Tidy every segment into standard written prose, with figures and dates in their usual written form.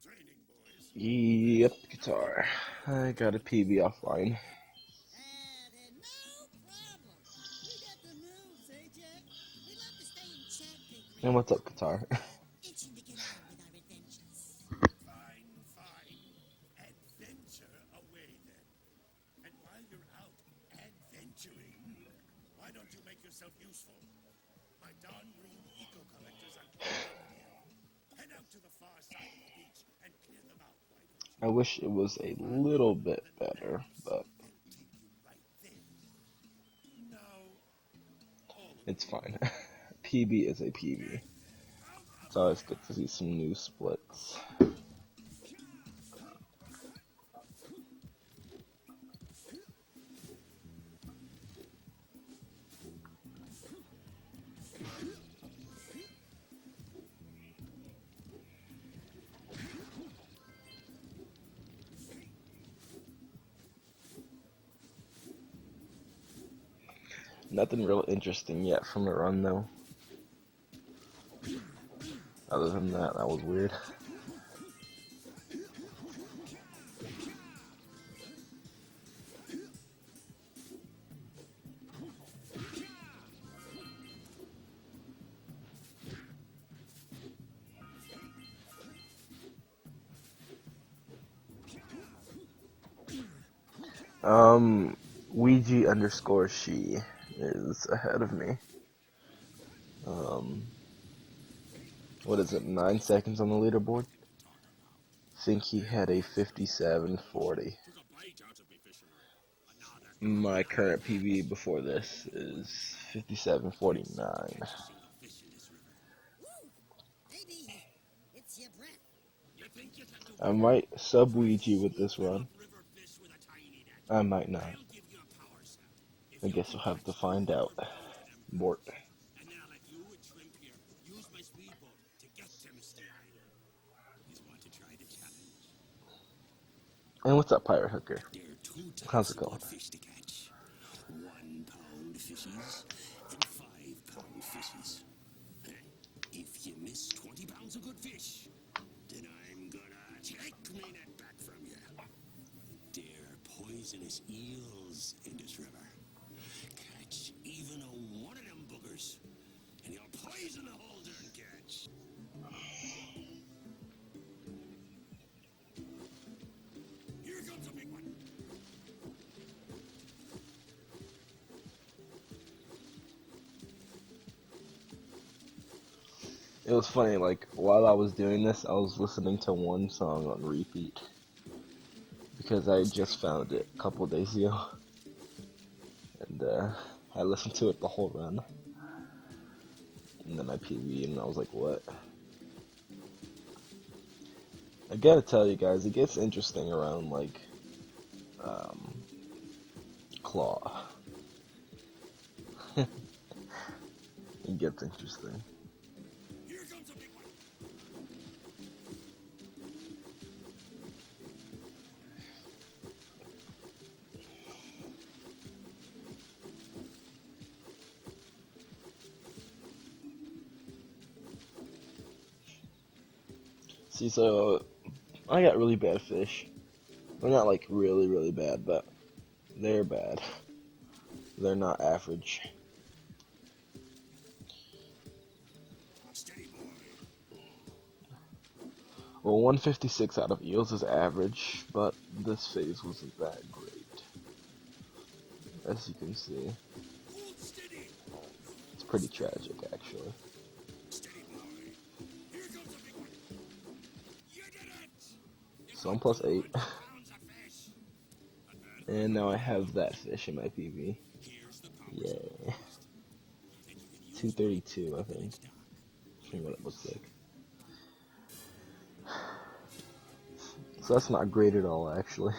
Training, boys. Yep, guitar. I got a PB offline. No problem. We got the moves, eh, Jack? We love to stay in check and And create what's up, guitar? itching to get on with our adventures. Fine, fine. Adventure away then. And while you're out adventuring, why don't you make yourself useful? My darn green eco-collectors are calling on you. Head out to the far side of the beach and clear them out, why don't you? I wish it was a little bit better, but And take you right there. Now, all of it's you. fine. PB is a PB. Out of It's always there! good to see some new splits. Nothing real interesting yet from the run, though. Other than that, that was weird. Ouija underscore she is ahead of me. What is it, 9 seconds on the leaderboard? Think he had a 57:40. My current PB before this is 57:49. Maybe it's your breath. I might sub Ouija with this run. I might not. I guess we'll have to find out. Mort. And then I'll let you and Shrimp here use my speedboat to get to Misty Island. You want to try the challenge? And what's up, Pirate Hooker? There are two How's types it of going? good fish to catch. 1-pound fishes and 5-pound fishes. If you miss 20 pounds of good fish, then I'm gonna take me net back from you. There are poisonous eels in this river. Catch even one of them boogers, and you'll poison the whole darn catch. Here comes a big one. It was funny, like, while I was doing this, I was listening to one song on repeat. Because I just found it a couple days ago. And, I listened to it the whole run. And then I PB and I was like, what? I gotta tell you guys, it gets interesting around, like, Claw. It gets interesting. Here comes a big one. See, so I got really bad fish. They're not like really, really bad, but they're bad. They're not average. Steady, boy. Well, 156 out of eels is average, but this phase wasn't that great. As you can see, Hold steady. it's pretty tragic actually. Steady, boy. Here comes a big one. You did it! You So I'm got plus 8, 200 pounds of fish. Not bad. and now I have that fish in my PV. Here's the power Yay. supplies. And you can use 232, I think. stock. Show me what it looks like. So that's not great at all, actually.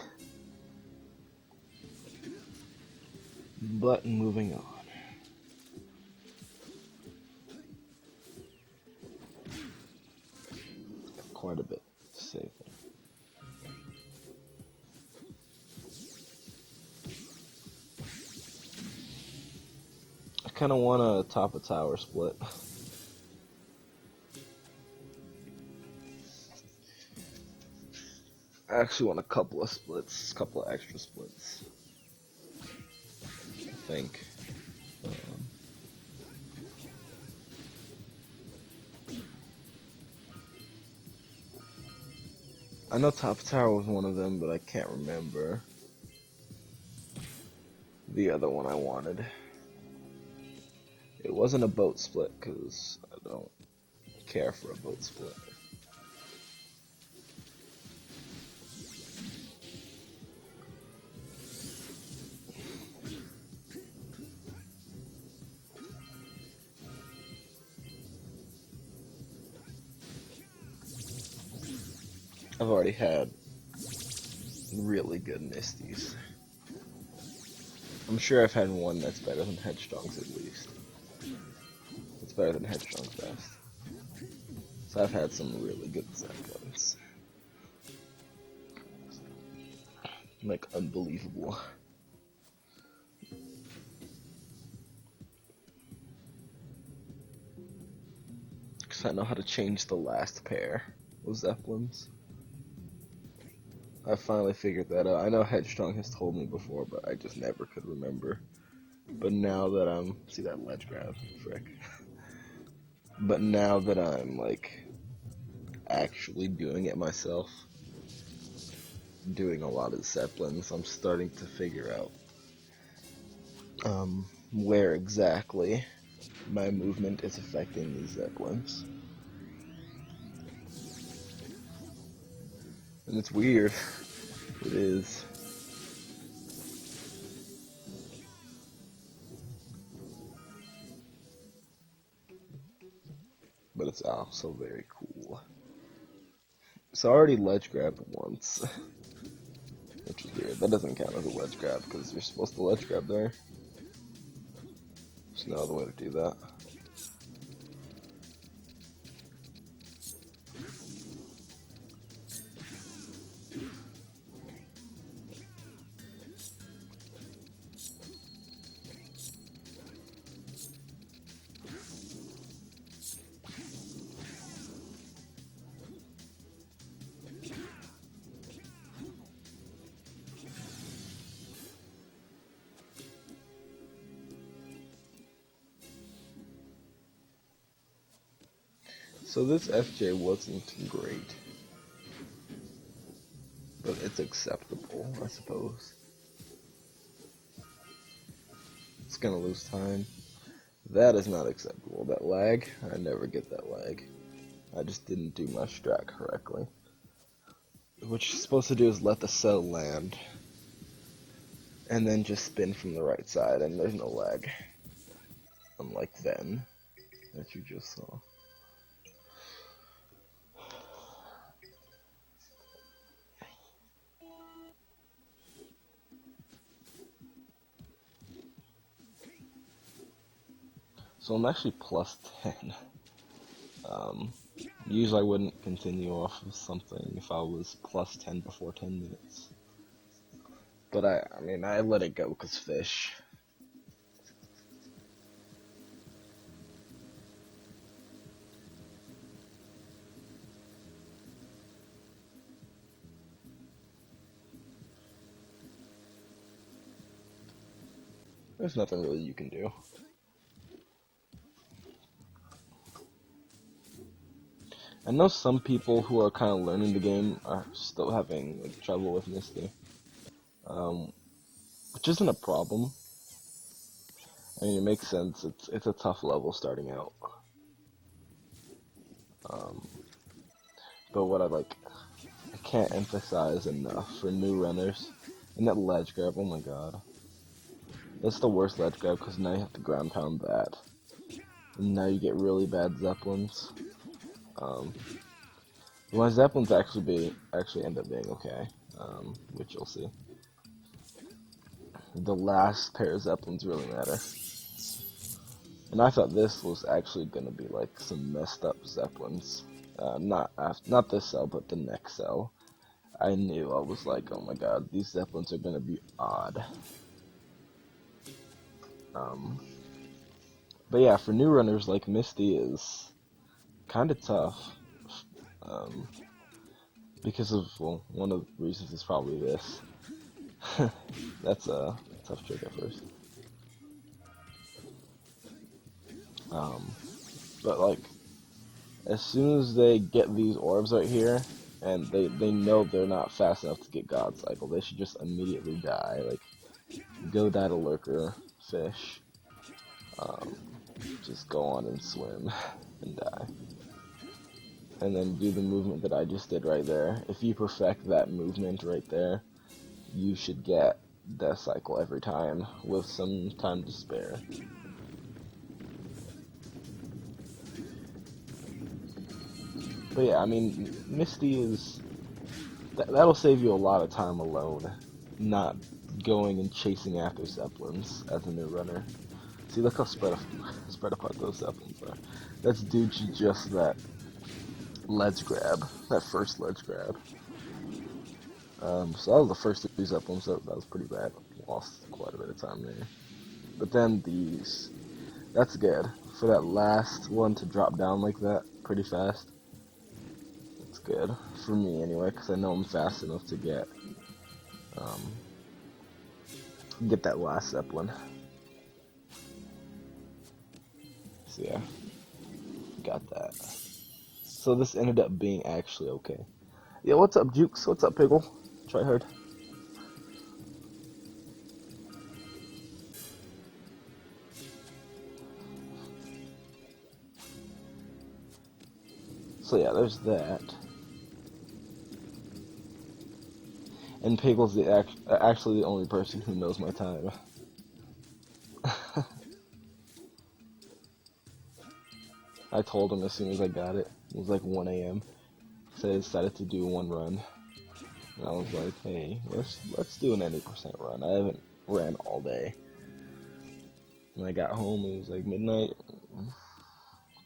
But moving on. Got quite a bit to say there. I kind of want to top a tower split. I actually want a couple of splits, a couple of extra splits. I think. I know top tower was one of them, but I can't remember the other one I wanted. It wasn't a boat split, because I don't care for a boat split. I've already had really good Misties. I'm sure I've had one that's better than Headstrong's at least. It's better than Headstrong's best. So I've had some really good Zeppelins. Like, unbelievable. Because I know how to change the last pair of Zeppelins. I finally figured that out. I know Headstrong has told me before, but I just never could remember. But now that I'm... See that ledge grab? Frick. But now that I'm, like, actually doing it myself, doing a lot of Zeppelins, I'm starting to figure out where exactly my movement is affecting these Zeppelins. And it's weird. It is. But it's also very cool. So I already ledge grabbed once. Which is weird. That doesn't count as a ledge grab because you're supposed to ledge grab there. There's no other way to do that. So this FJ wasn't great. But it's acceptable, I suppose. It's gonna lose time. That is not acceptable. That lag, I never get that lag. I just didn't do my strat correctly. What you're supposed to do is let the cell land. And then just spin from the right side, and there's no lag. Unlike then, that you just saw. So I'm actually plus 10. Usually I wouldn't continue off of something if I was plus 10 before 10 minutes. But I mean, I let it go because fish. There's nothing really you can do. I know some people who are kind of learning the game are still having like trouble with Misty, um, which isn't a problem. I mean, it makes sense. It's a tough level starting out. Um, but what I can't emphasize enough for new runners, and that ledge grab. Oh my god, that's the worst ledge grab because now you have to ground pound that, and now you get really bad zeppelins. Um, my zeppelins actually end up being okay, which you'll see. The last pair of zeppelins really matter. And I thought this was actually gonna be like some messed up zeppelins. Not this cell, but the next cell. I knew, I was like, oh my god, these zeppelins are gonna be odd. Um, but yeah, for new runners, like Misty is kind of tough. Um, because of, well, one of the reasons is probably this. That's a tough trick at first. But like, as soon as they get these orbs right here, and they know they're not fast enough to get God Cycle, they should just immediately die. Like, go die to Lurker, fish, just go on and swim, and die. And then do the movement that I just did right there. If you perfect that movement right there, you should get Death Cycle every time, with some time to spare. But yeah, I mean, Misty is... that'll save you a lot of time alone, not going and chasing after Zeppelins as a new runner. See, look how spread apart those Zeppelins are. That's due to just that ledge grab, that first ledge grab. So that was the first 3 Zeppelins, that was pretty bad. Lost quite a bit of time there. But then these, that's good. For that last one to drop down like that pretty fast, it's good. For me anyway, because I know I'm fast enough to get that last Zeppelin. So yeah, got that. So this ended up being actually okay. Yeah, what's up, Jukes? What's up, Piggle? Try hard. So yeah, there's that. And Piggle's actually the only person who knows my time. I told him as soon as I got it. It was like 1 a.m. So I decided to do one run. And I was like, hey, let's do an 80% run. I haven't ran all day. When I got home, it was like midnight.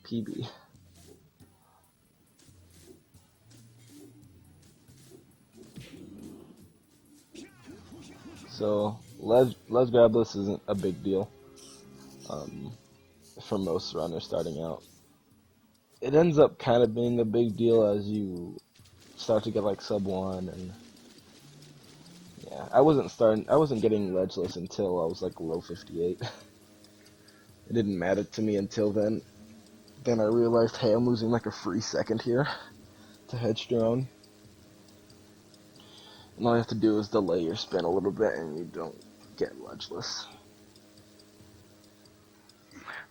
PB. So, ledge grabless isn't a big deal for most runners starting out. It ends up kind of being a big deal as you start to get like sub 1, and yeah, I wasn't getting ledgeless until I was like low 58. It didn't matter to me until then. Then I realized, hey, I'm losing like a free second here to headstrong. And all you have to do is delay your spin a little bit and you don't get ledgeless.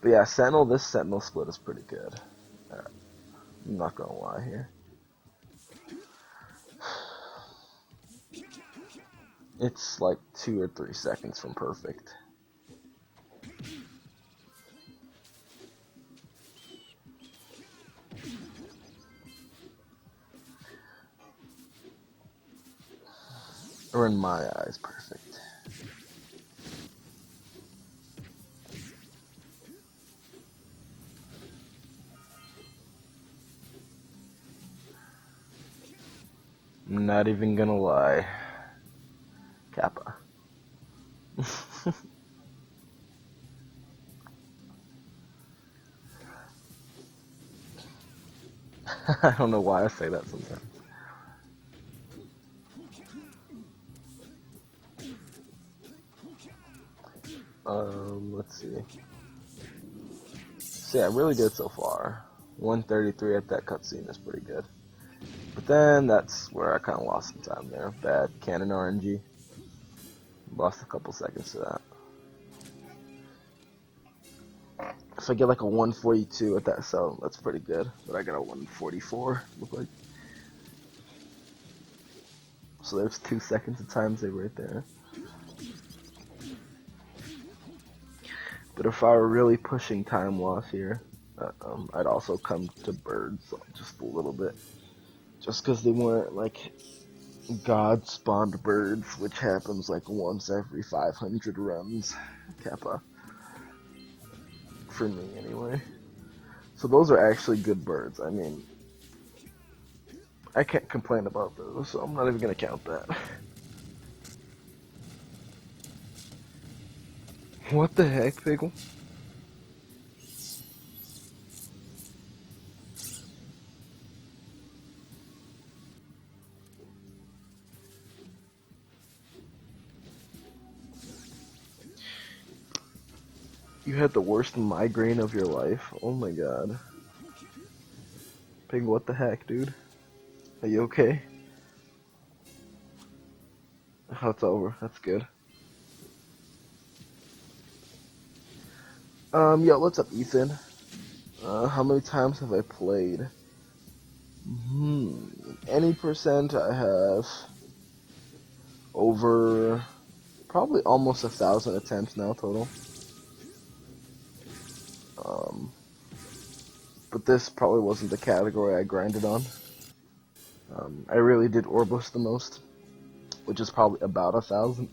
But yeah, this Sentinel split is pretty good. I'm not gonna lie here. It's like 2 or 3 seconds from perfect. Or in my eyes, perfect. I'm not even gonna lie. Kappa. I don't know why I say that sometimes. Let's see. So yeah, really good so far. 133 at that cutscene is pretty good. But then that's where I kind of lost some time there. Bad cannon RNG. Lost a couple seconds to that. If I get like a 142 at that cell, that's pretty good. But I got a 144, look like. So there's 2 seconds of time save right there. But if I were really pushing time loss here, I'd also come to birds just a little bit. Just because they weren't like God spawned birds, which happens like once every 500 runs, Kappa. For me, anyway. So those are actually good birds. I mean, I can't complain about those, so I'm not even gonna count that. What the heck, Pickle? You had the worst migraine of your life? Oh my god. Pig, what the heck, dude? Are you okay? Oh, it's over. That's good. Yo, what's up, Ethan? How many times have I played? Any percent, I have over probably almost 1,000 attempts now total. But this probably wasn't the category I grinded on. I really did Orbush the most, which is probably about 1,000.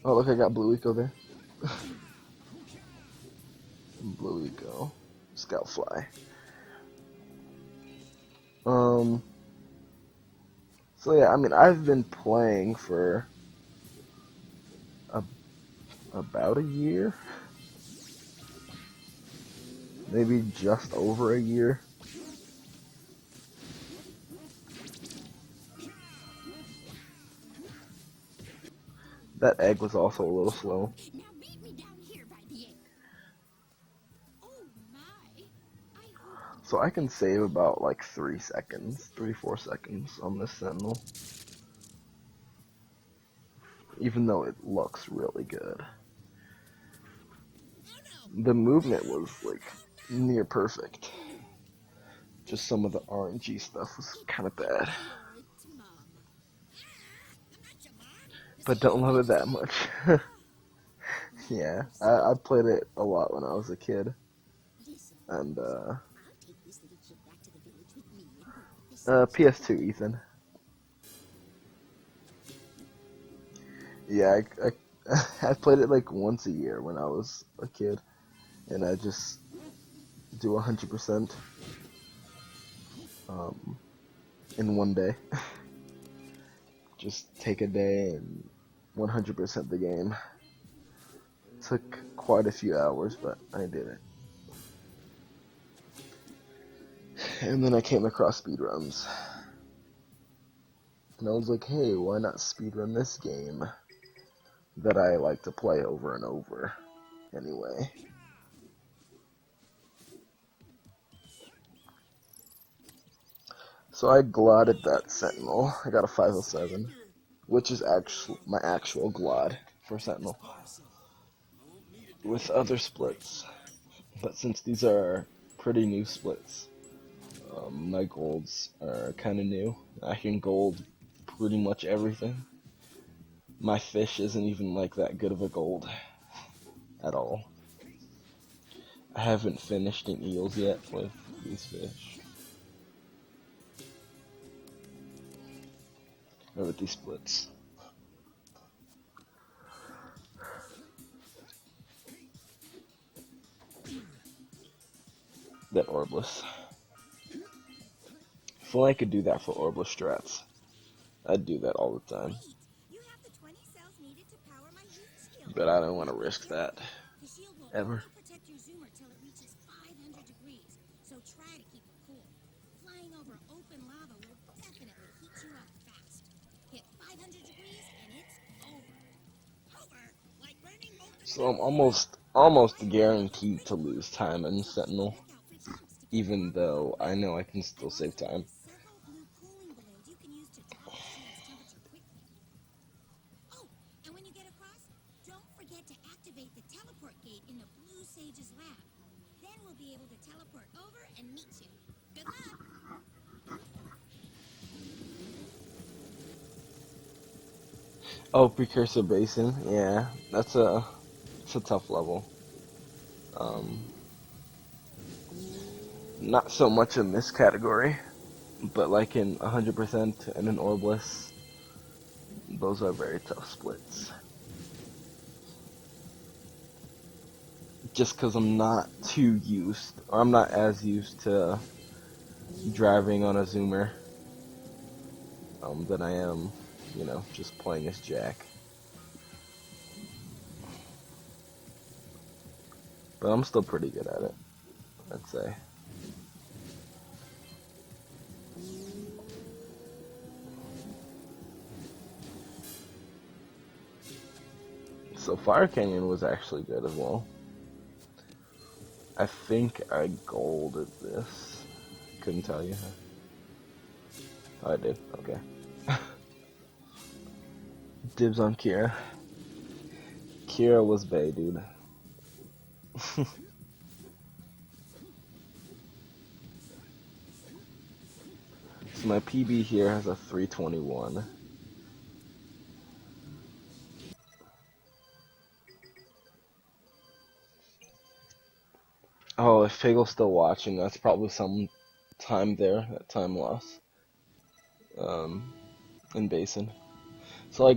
Oh look, I got Blue Eco there. Blue Eco, Scout Fly. So yeah, I mean, I've been playing for about a year, maybe just over a year. That egg was also a little slow. Now meet me down here by the egg. Oh my! So I can save about like 3 seconds, 3-4 seconds on this Sentinel. Even though it looks really good. The movement was like near perfect. Just some of the RNG stuff was kind of bad. But don't love it that much. Yeah, I played it a lot when I was a kid. And, PS2, Ethan. Yeah, I played it like once a year when I was a kid. And I just do 100% in one day. Just take a day and 100% the game. Took quite a few hours, but I did it. And then I came across speedruns. And I was like, hey, why not speedrun this game that I like to play over and over anyway. So I glotted that Sentinel. I got a 507, which is actually my actual glod for Sentinel. With other splits. But since these are pretty new splits, my golds are kind of new. I can gold pretty much everything. My fish isn't even like that good of a gold at all. I haven't finished in eels yet with these fish. Or with these splits. That Orbless. If only I could do that for Orbless strats. I'd do that all the time. But I don't want to risk that. Ever. Protect your zoomer till it reaches 500 degrees, so try to keep it cool. Flying over open lava will definitely heat you up fast. Hit 500 degrees and it's over. So I'm almost guaranteed to lose time in Sentinel, Look out for jumps to get even though I know I can still save time. several blue cooling balloons you can use to drop the shield's temperature quickly. Oh, and when you get across, don't forget to activate the teleport gate in the Blue Sage's lab. Then we'll be able to teleport over and meet you. Good luck! Oh, Precursor Basin, yeah, it's a tough level. Um, Not so much in this category, but like in 100% and in Orbless, those are very tough splits. Just because I'm not too used, or I'm not as used to driving on a Zoomer than I am, just playing as Jack. But I'm still pretty good at it, I'd say. So Fire Canyon was actually good as well. I think I golded this. Couldn't tell you. Oh, I did. Okay. Dibs on Kira. Kira was bae, dude. So my PB here has a 321. Oh, if Figgle's still watching, that's probably some time there, that time loss. In Basin. So I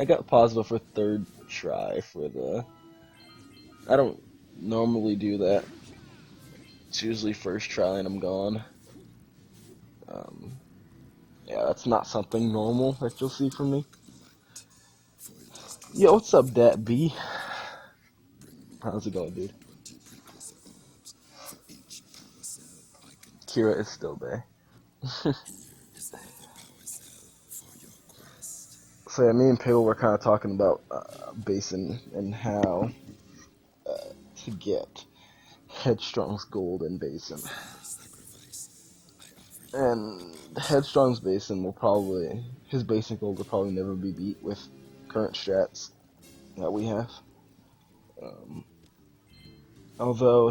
got positive for third try for the. I don't normally do that. It's usually first try and I'm gone. Um, yeah, that's not something normal that you'll see from me. Yo, what's up, Dat B? How's it going, dude? Kira is still there. So yeah, me and Pale were kind of talking about Basin and how to get Headstrong's gold in Basin. And Headstrong's Basin his Basin gold will probably never be beat with current strats that we have. Although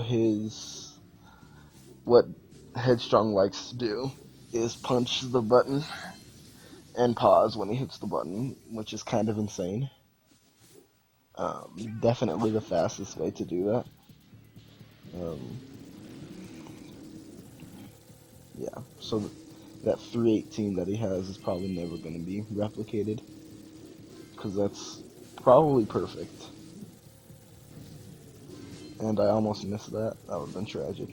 what Headstrong likes to do is punch the button and pause when he hits the button, which is kind of insane. Definitely the fastest way to do that. Yeah, so that 318 that he has is probably never going to be replicated, because that's probably perfect. And I almost missed that. That would have been tragic.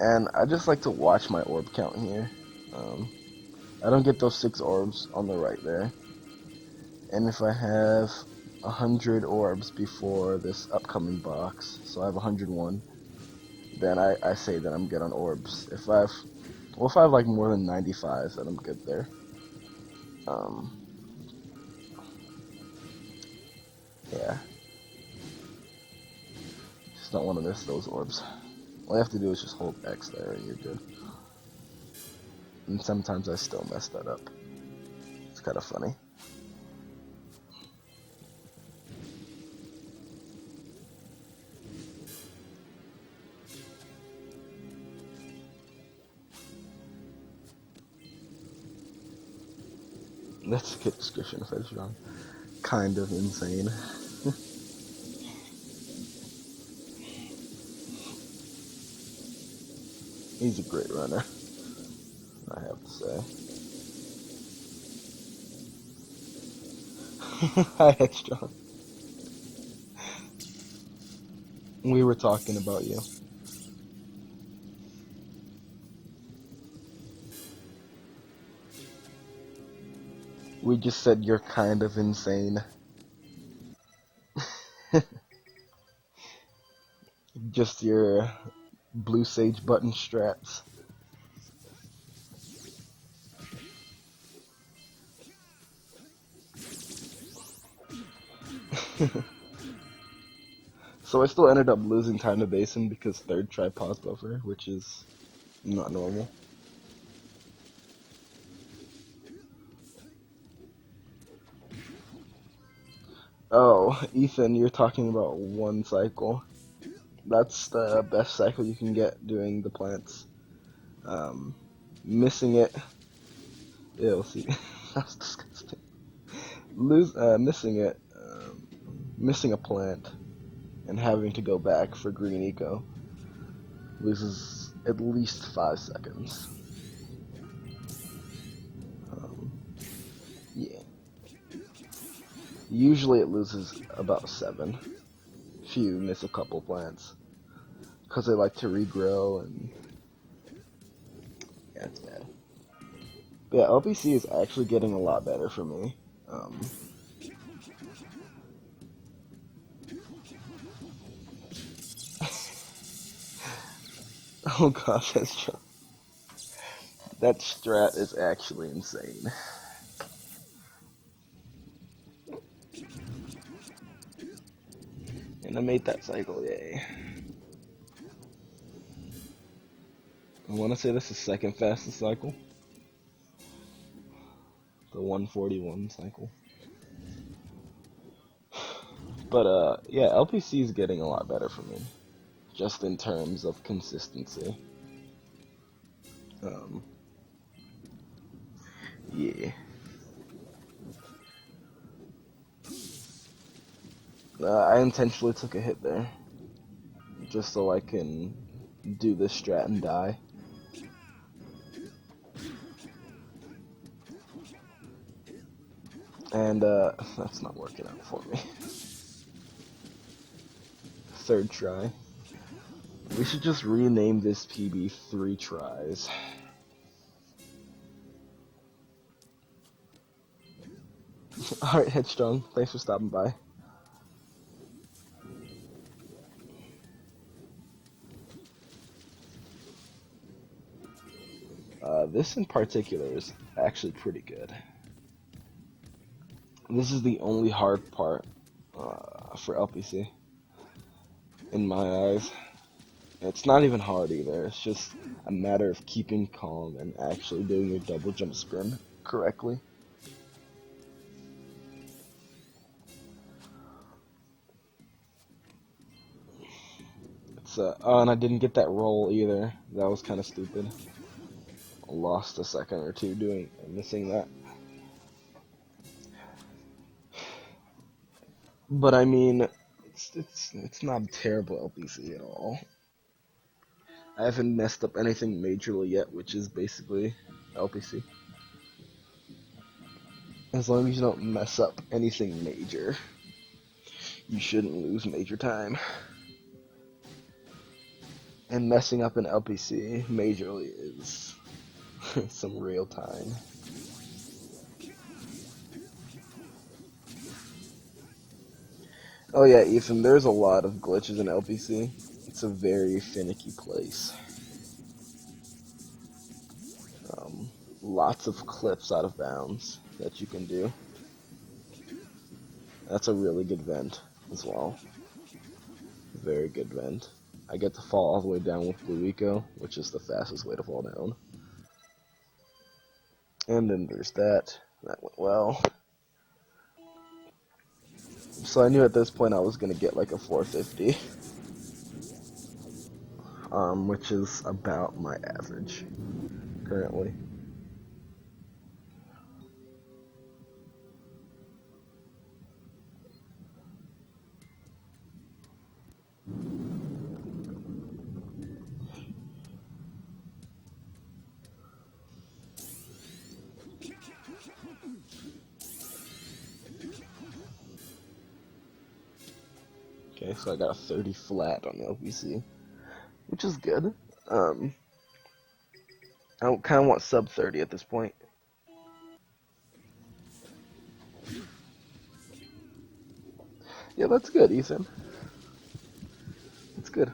And I just like to watch my orb count here. I don't get those 6 orbs on the right there. And if I have 100 orbs before this upcoming box, so I have 101, then I say that I'm good on orbs. If I have like more than 95, then I'm good there. Yeah. Just don't want to miss those orbs. All you have to do is just hold X there and you're good. And sometimes I still mess that up. It's kind of funny. That's a good description of Headstrong. Kind of insane. He's a great runner, I have to say. Hi, Headstrong. We were talking about you. We just said you're kind of insane. Just your Blue Sage button strats. So I still ended up losing time to basin because third try pause buffer, which is not normal. Oh, Ethan, you're talking about one cycle. That's the best cycle you can get doing the plants. Missing it. Ew, see, that's disgusting. Missing it, missing a plant, and having to go back for green eco loses at least 5 seconds. Yeah. Usually it loses about 7 if you miss a couple plants, because they like to regrow, and yeah, it's bad. But yeah, LPC is actually getting a lot better for me. Oh gosh, that's true. That strat is actually insane. And I made that cycle, yay. I want to say this is second fastest cycle. The 141 cycle. But yeah, LPC is getting a lot better for me. Just in terms of consistency. Yeah. I intentionally took a hit there. Just so I can do this strat and die. And that's not working out for me. Third try. We should just rename this PB 3 tries. Alright, Headstrong, thanks for stopping by. This in particular is actually pretty good. This is the only hard part for LPC, in my eyes. It's not even hard either, it's just a matter of keeping calm and actually doing your double jump spin correctly. Oh, and I didn't get that roll either. That was kind of stupid. I lost a second or two missing that. But I mean, it's not a terrible LPC at all. I haven't messed up anything majorly yet, which is basically LPC. As long as you don't mess up anything major, you shouldn't lose major time. And messing up an LPC majorly is some real time. Oh yeah, Ethan, there's a lot of glitches in LPC. It's a very finicky place. Lots of clips out of bounds that you can do. That's a really good vent as well. Very good vent. I get to fall all the way down with Blue Eco, which is the fastest way to fall down. And then there's that. That went well. So I knew at this point I was going to get like a 450. Which is about my average currently. Okay, so I got a 30 flat on LPC, which is good. I kind of want sub 30 at this point. Yeah, that's good, Ethan. That's good.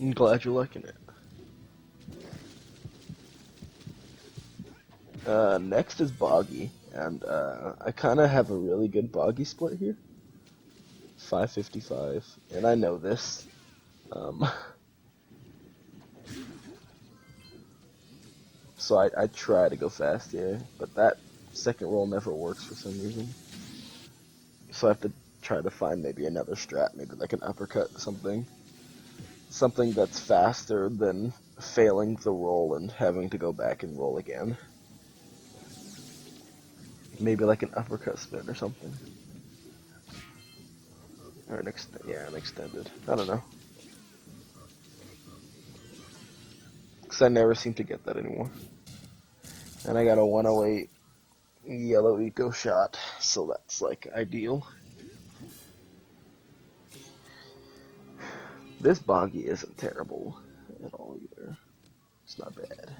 I'm glad you're liking it. Next is Boggy, and I kind of have a really good Boggy split here. 5:55, and I know this. Um, so I try to go fast here, but that second roll never works for some reason. So I have to try to find maybe another strat, maybe like an uppercut, something that's faster than failing the roll and having to go back and roll again. Maybe like an uppercut spin or something. Or an extended. I don't know. Because I never seem to get that anymore. And I got a 108 yellow eco shot, so that's like ideal. This boggy isn't terrible at all either. It's not bad.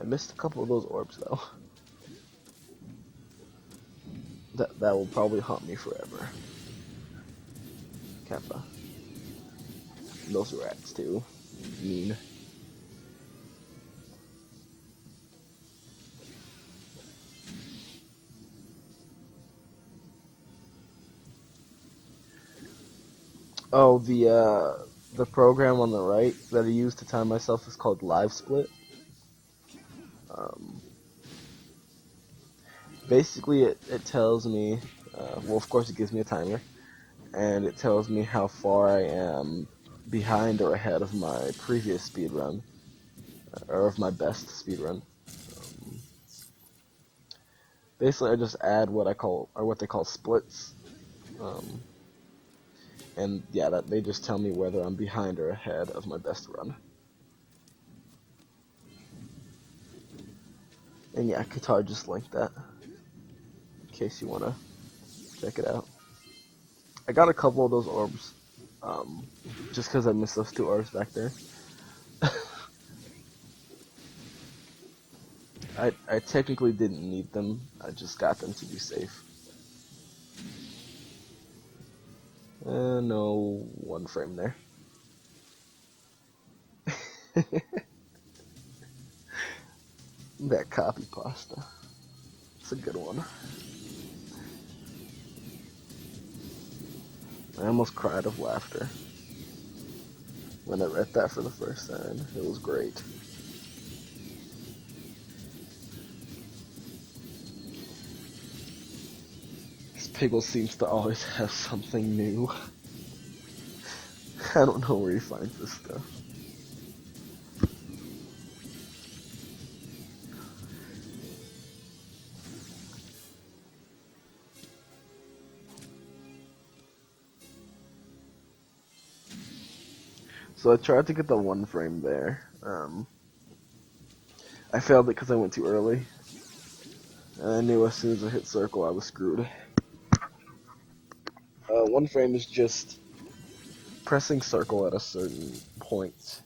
I missed a couple of those orbs though. That will probably haunt me forever. Kappa. Those rats too. Mean. Oh, the program on the right that I use to time myself is called Live Split. Um, Basically, it tells me, well, of course, it gives me a timer, and it tells me how far I am behind or ahead of my previous speed run, or of my best speed run. Um, Basically, I just add what they call splits, um, and yeah, that they just tell me whether I'm behind or ahead of my best run. And yeah, Qatar just linked that, in case you wanna check it out. I got a couple of those orbs, um, just because I missed those two orbs back there. I technically didn't need them, I just got them to be safe. No one frame there. That copy pasta. It's a good one. I almost cried of laughter when I read that for the first time. It was great. Piggle seems to always have something new. I don't know where he finds this stuff. So I tried to get the one frame there. I failed it because I went too early. And I knew as soon as I hit circle I was screwed. One frame is just pressing circle at a certain point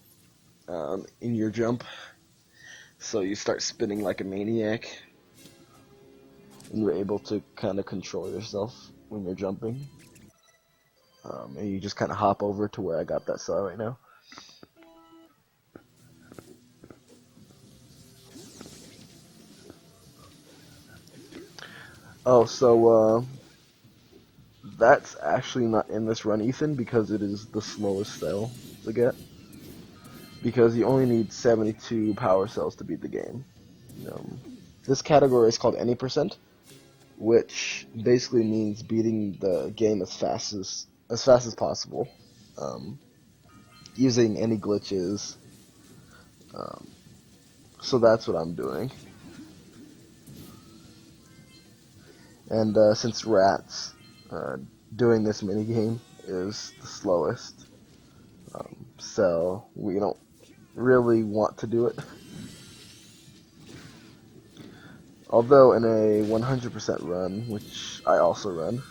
in your jump. So you start spinning like a maniac. And you're able to kind of control yourself when you're jumping. And you just kind of hop over to where I got that saw right now. Oh, so that's actually not in this run, Ethan, because it is the slowest cell to get. Because you only need 72 power cells to beat the game. This category is called any percent, which basically means beating the game as fast as possible, using any glitches. So that's what I'm doing. And since rats, doing this minigame is the slowest, so we don't really want to do it. Although in a 100% run, which I also run,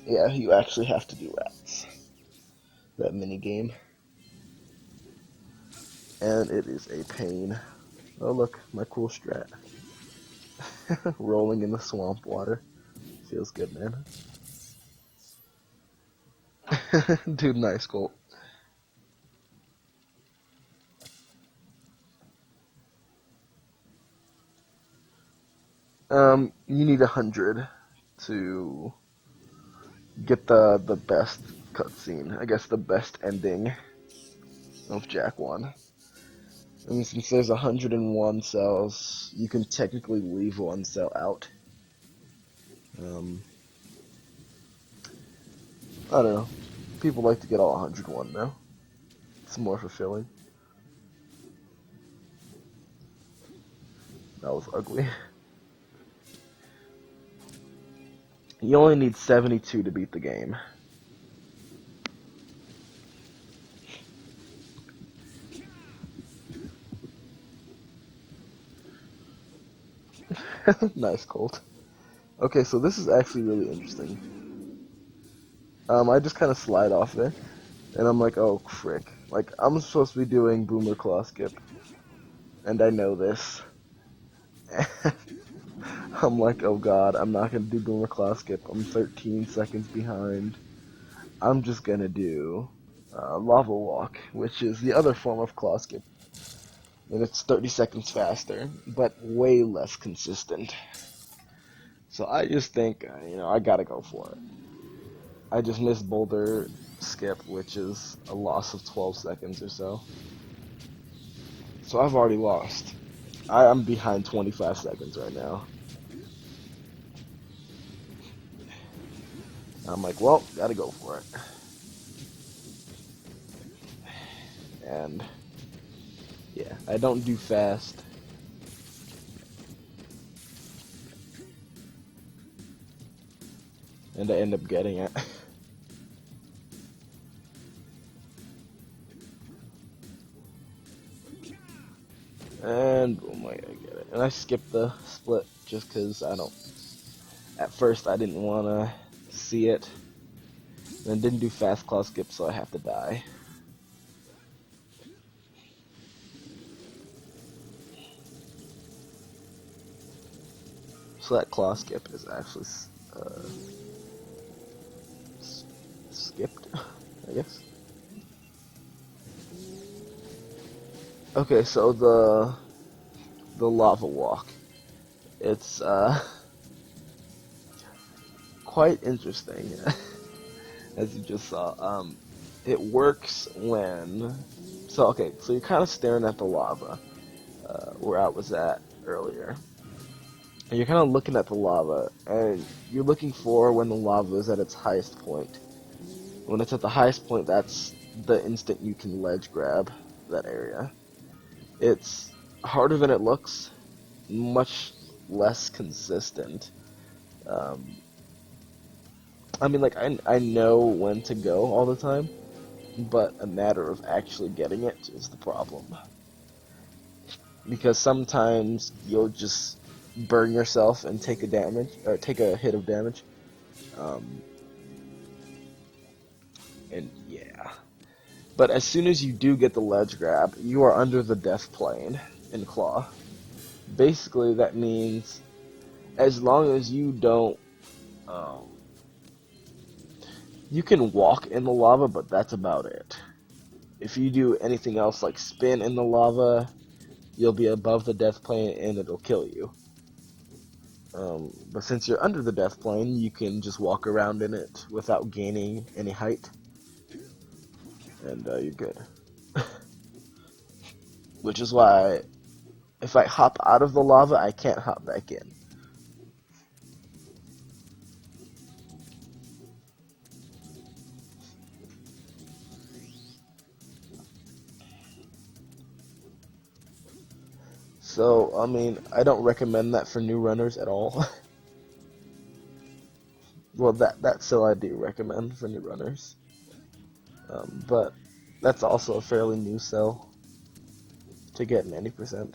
yeah, you actually have to do rats. That minigame. And it is a pain. Oh look, my cool strat. Rolling in the swamp water. Feels good, man. Dude, nice goal. You need 100 to get the best cutscene. I guess the best ending of Jack 1. And since there's 101 cells, you can technically leave one cell out. Um, I don't know. People like to get all 101 now. It's more fulfilling. That was ugly. You only need 72 to beat the game. Nice, Colt. Okay, so this is actually really interesting. I just kind of slide off there, and I'm like, oh, frick. Like, I'm supposed to be doing Boomer Claw Skip, and I know this. I'm like, oh god, I'm not gonna do Boomer Claw Skip. I'm 13 seconds behind. I'm just gonna do Lava Walk, which is the other form of Claw Skip. And it's 30 seconds faster, but way less consistent. So I just think, I gotta go for it. I just missed Boulder Skip, which is a loss of 12 seconds or so. So I've already lost. I'm behind 25 seconds right now. I'm like, well, gotta go for it. And yeah, I don't do fast. And I end up getting it. And boom, I get it. And I skipped the split just because at first I didn't want to see it. And didn't do fast claw skip, so I have to die. So that claw skip is actually skipped, I guess. Okay, so the lava walk. It's quite interesting, as you just saw. It works when so you're kind of staring at the lava where I was at earlier. And you're kind of looking at the lava, and you're looking for when the lava is at its highest point. When it's at the highest point, that's the instant you can ledge grab that area. It's harder than it looks, much less consistent. I mean, like, I know when to go all the time, but a matter of actually getting it is the problem. Because sometimes you'll just burn yourself and take a hit of damage. And yeah. But as soon as you do get the ledge grab, you are under the death plane in Claw. Basically, that means as long as you don't, you can walk in the lava, but that's about it. If you do anything else like spin in the lava, you'll be above the death plane and it'll kill you. But since you're under the death plane, you can just walk around in it without gaining any height. And you're good. Which is why if I hop out of the lava, I can't hop back in. So, I mean, I don't recommend that for new runners at all. Well, that still I do recommend for new runners. But that's also a fairly new cell to get 90%.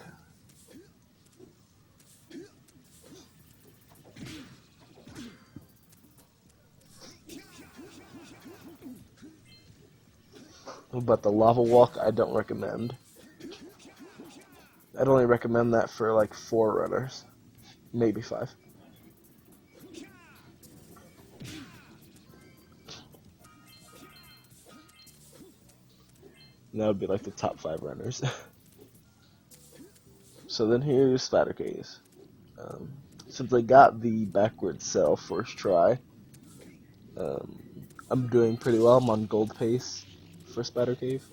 But the lava walk, I don't recommend. I'd only recommend that for like 4 runners, maybe 5. And that would be like the top 5 runners. So then here's Spider Case. since I got the backward cell first try, um, I'm doing pretty well. I'm on gold pace for Spider Cave.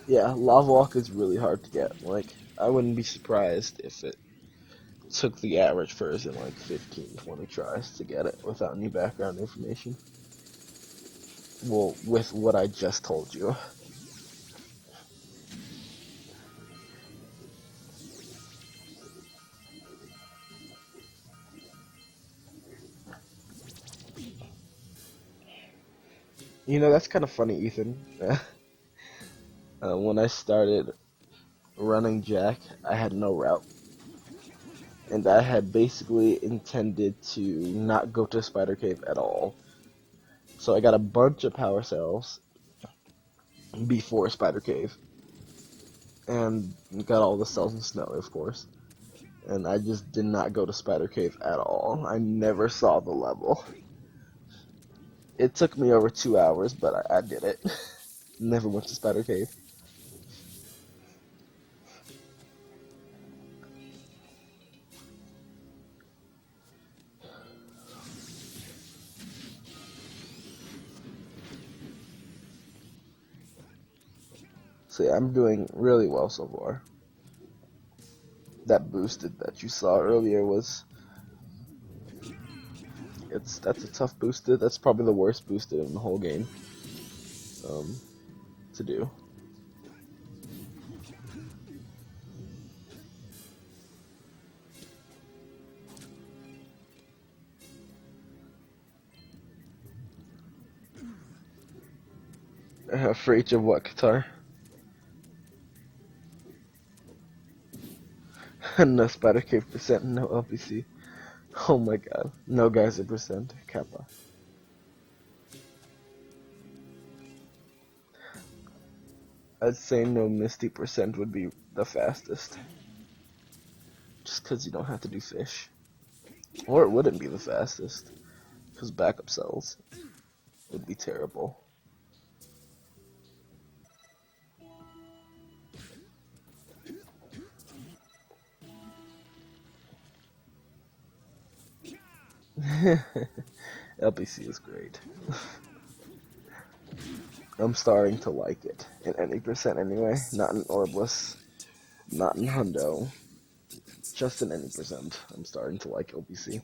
Yeah, Lava Walk is really hard to get. Like, I wouldn't be surprised if it took the average person like 15, 20 tries to get it without any background information. Well, with what I just told you. You know, that's kind of funny, Ethan. When I started running Jack, I had no route. And I had basically intended to not go to Spider Cave at all. So I got a bunch of power cells before Spider Cave. And got all the cells in snow, of course. And I just did not go to Spider Cave at all. I never saw the level. It took me over 2 hours, but I did it. Never went to Spider Cave. So yeah, I'm doing really well so far. That boosted that you saw earlier was that's a tough boosted. That's probably the worst boosted in the whole game. To do. For each of what, Qatar? No Spider Cave percent, no LPC. Oh my god. No Geyser percent, Kappa. I'd say no Misty percent would be the fastest. Just because you don't have to do fish. Or it wouldn't be the fastest. Because backup cells would be terrible. LPC is great. I'm starting to like it. In any percent anyway. Not in Orbless. Not in Hundo. Just in any percent. I'm starting to like LPC.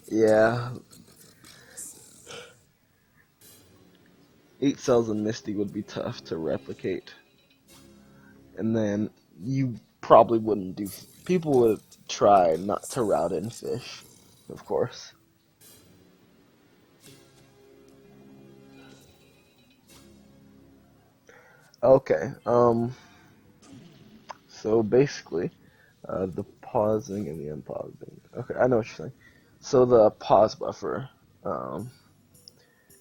Yeah. 8 cells in Misty would be tough to replicate. And then you probably wouldn't do. People would try not to route in fish, of course. Okay. So basically, the pausing and the unpausing. Okay, I know what you're saying. So the pause buffer.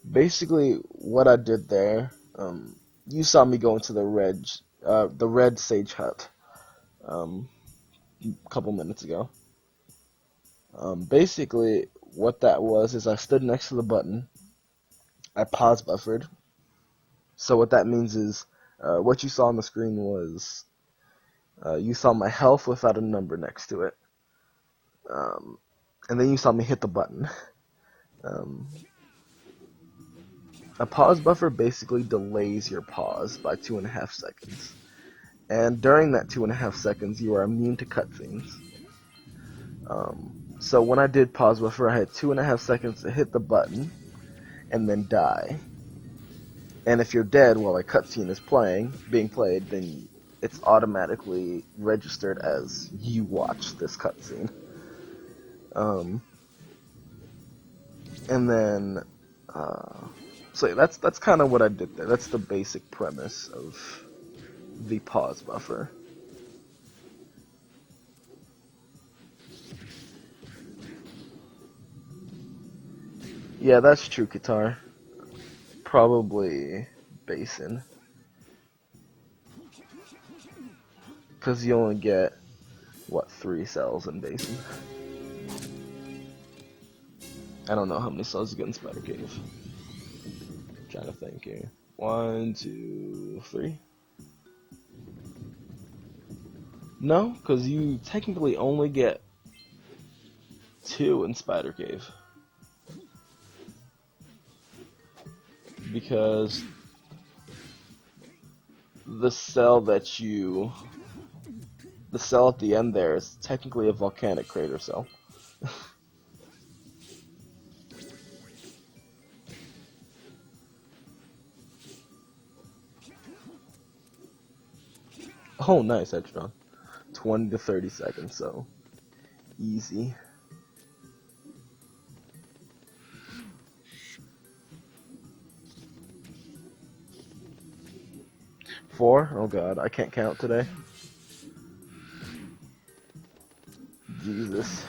Basically, what I did there. You saw me go into the red sage hut. A couple minutes ago. Basically, what that was is I stood next to the button. I pause buffered. So what that means is, what you saw on the screen was, you saw my health without a number next to it. And then you saw me hit the button. Um, a pause buffer basically delays your pause by 2.5 seconds. And during that 2.5 seconds, you are immune to cutscenes. So when I did pause buffer, I had 2.5 seconds to hit the button and then die. And if you're dead while a cutscene is being played, then it's automatically registered as you watched this cutscene. And then, so that's kind of what I did there. That's the basic premise of the pause buffer. Yeah, that's true, Qatar. Probably Basin. Because you only get, what, 3 cells in Basin? I don't know how many cells you get in Spider Cave. Trying to think here. 1, 2, 3. No, because you technically only get 2 in Spider Cave. Because the cell at the end there is technically a volcanic crater cell. Oh, nice headshot. 20 to 30 seconds, so easy. 4? Oh god, I can't count today. Jesus.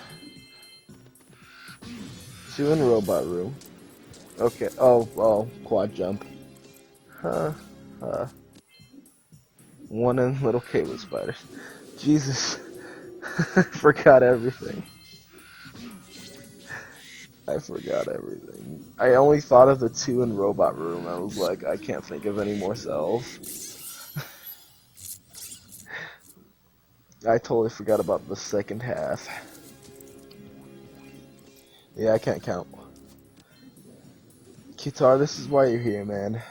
2 in robot room. Okay. Oh, quad jump. Huh. 1 in little cave with spiders. Jesus. Forgot everything. I forgot everything. I only thought of the 2 in robot room. I was like, I can't think of any more cells. I totally forgot about the second half. Yeah, I can't count. Kitar, this is why you're here, man.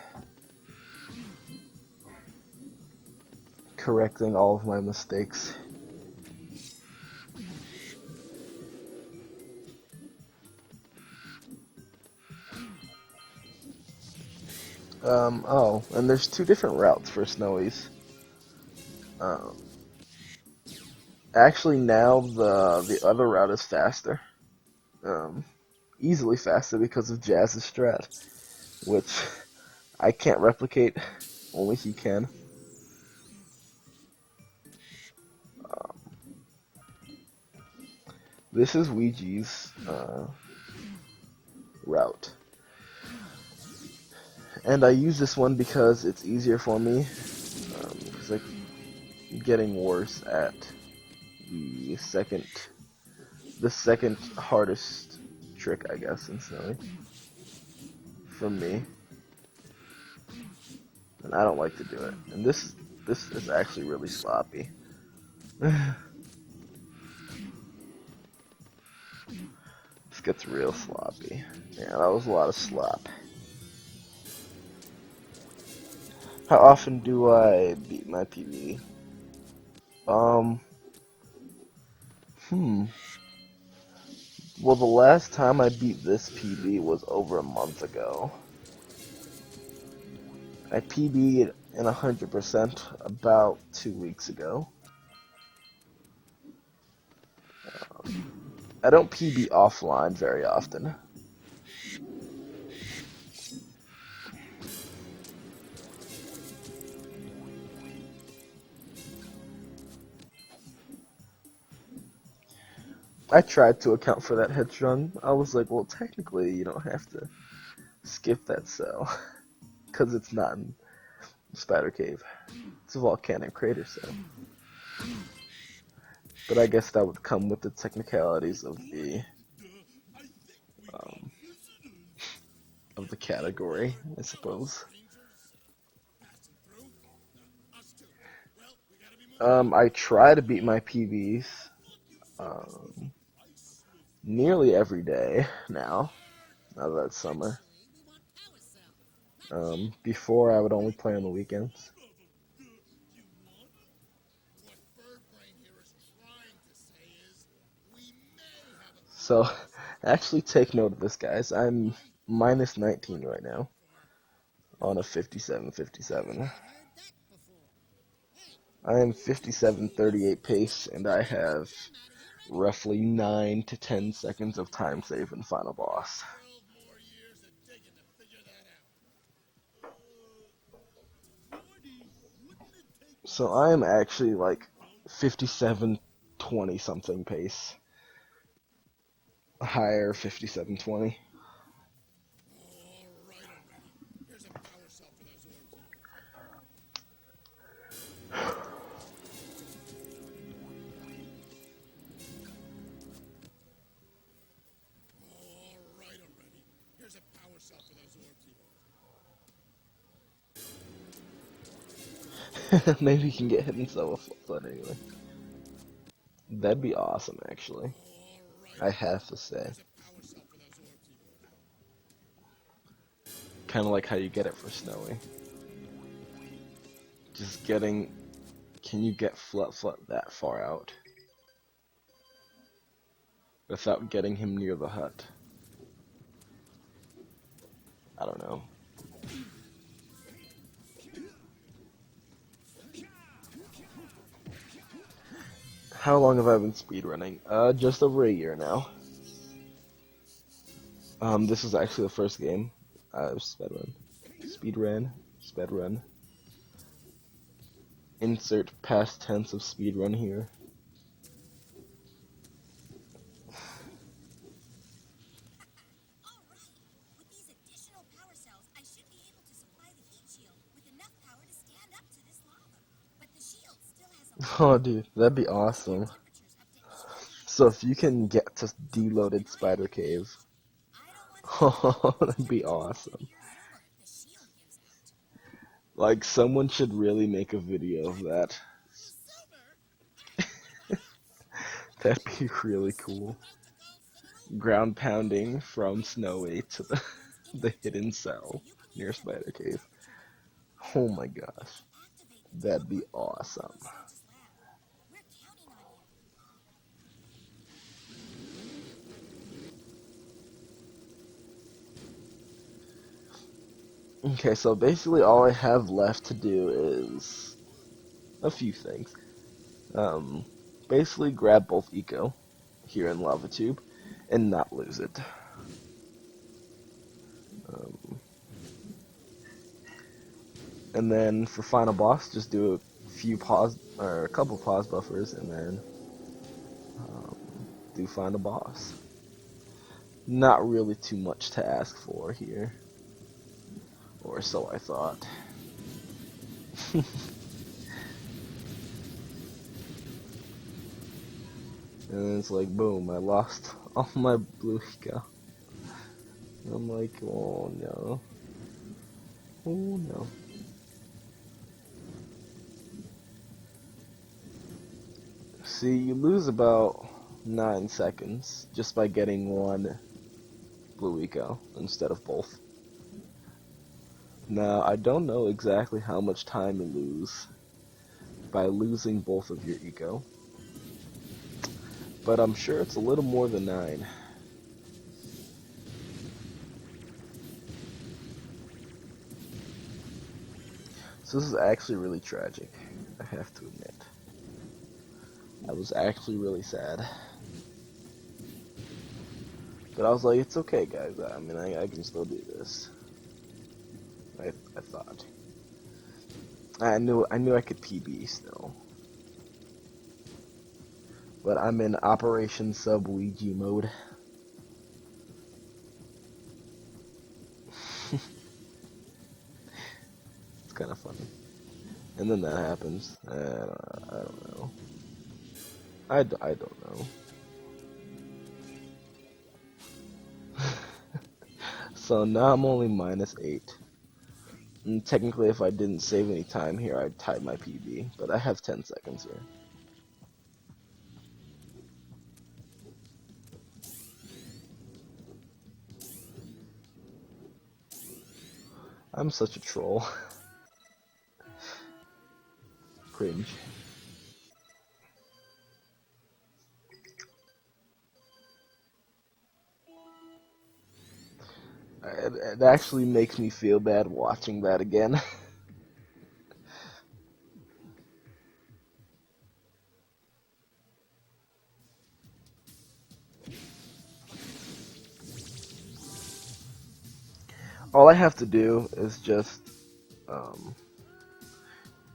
Correcting all of my mistakes. Oh, and there's 2 different routes for Snowies. Actually, now the other route is faster. Easily faster because of Jazz's strat, which I can't replicate. Only he can. This is Ouija's route. And I use this one because it's easier for me. Because I'm getting worse at the second hardest trick, I guess, in Snowy. For me. And I don't like to do it. And this is actually really sloppy. This gets real sloppy. Yeah, that was a lot of slop. How often do I beat my PB? Well, the last time I beat this PB was over a month ago. I PB'd in 100% about 2 weeks ago. I don't PB offline very often. I tried to account for that headstrong. I was like, well, technically, you don't have to skip that cell. Because it's not in Spider Cave. It's a volcanic crater cell. But I guess that would come with the technicalities of the category, I suppose. I try to beat my PBs nearly every day now that it's summer. Before I would only play on the weekends. So, actually take note of this, guys. I'm minus 19 right now on a 57-57. I am 57-38 pace, and I have roughly 9 to 10 seconds of time save in final boss. So I am actually like 57-20 something pace. Higher 57-20. Maybe he can get hidden cell with flip anyway. That'd be awesome, actually. I have to say. Kind of like how you get it for Snowy. Just getting... Can you get Flut that far out? Without getting him near the hut? I don't know. How long have I been speedrunning? Just over a year now. This is actually the first game I've speedrun. Insert past tense of speedrun here. Alright, with these additional power cells, I should be able to supply the heat shield with enough power to stand up to this lava. But the shield still has a Oh, dude, that'd be awesome. temperatures up to 8. So if you can get to deloaded Spider Cave, I don't want oh, that'd be awesome. the shield gives out. Like, someone should really make a video of that. That'd be really cool. Ground pounding from Snowy to the hidden cell near Spider Cave. Oh my gosh. That'd be awesome. We're counting on you. Okay, so basically all I have left to do is a few things. Basically grab both Eco here in Lava Tube and not lose it. And then for final boss, just do a few pause or a couple pause buffers, and then do final boss. Not really too much to ask for here, or so I thought. And then it's like, boom, I lost all my blue Eco. And I'm like, oh no. Oh no. See, you lose about 9 seconds just by getting one blue Eco instead of both. Now, I don't know exactly how much time you lose by losing both of your Eco, but I'm sure it's a little more than 9. So this is actually really tragic, I have to admit. I was actually really sad. But I was like, it's okay, guys. I mean, I can still do this. I thought. I knew I could PB still. But I'm in Operation Sub Ouija mode. It's kind of funny. And then that happens. I don't know. I don't know. So now I'm only -8. And technically, if I didn't save any time here, I'd tie my PB. But I have 10 seconds here. I'm such a troll. Cringe. It actually makes me feel bad watching that again. All I have to do is just,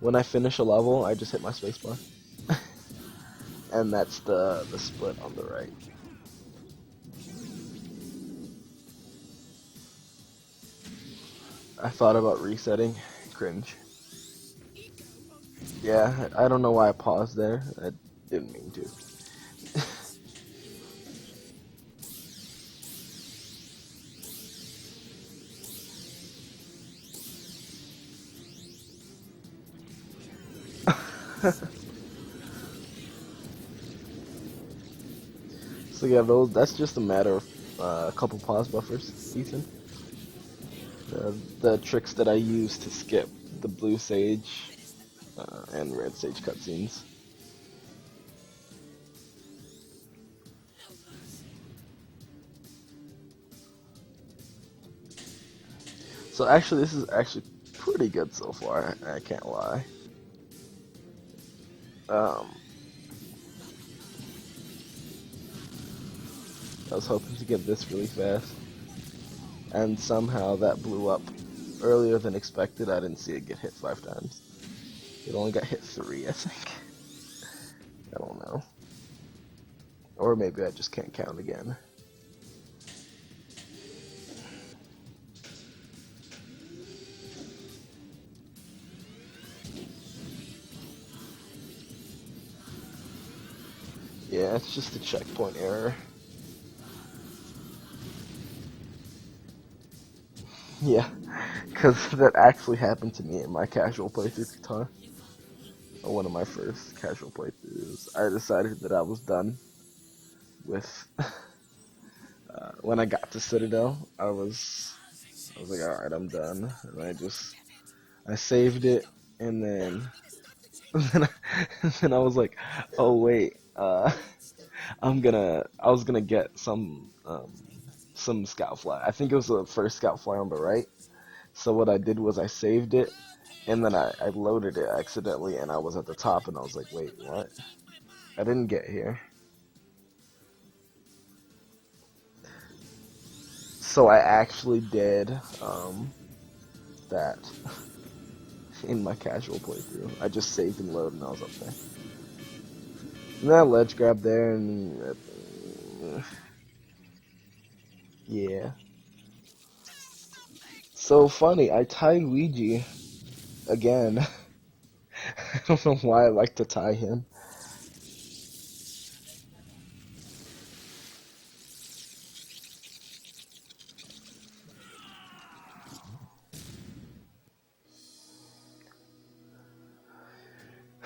when I finish a level, I just hit my spacebar. And that's the split on the right. I thought about resetting. Cringe. Yeah, I don't know why I paused there. I didn't mean to. So yeah, that's just a matter of a couple pause buffers, Ethan. The tricks that I use to skip the blue sage and red sage cutscenes. So actually, this is actually pretty good so far. I can't lie. Um, I was hoping to get this really fast, and somehow that blew up earlier than expected. I didn't see it get hit 5 times. It only got hit 3, I think. I don't know. Or maybe I just can't count again. Yeah, it's just a checkpoint error. Yeah, because that actually happened to me in my casual playthrough guitar. One of my first casual playthroughs. I decided that I was done with. When I got to Citadel, I was like, all right, I'm done, and I saved it, and then then I was like, oh wait, I was gonna get some scout fly. I think it was the first scout fly on the right. So what I did was I saved it, and then I loaded it accidentally, and I was at the top, and I was like, wait, what? I didn't get here. So I actually did that in my casual playthrough. I just saved and loaded, and I was up there. And then I ledge grab there, and yeah. So funny, I tied Luigi again. I don't know why I like to tie him.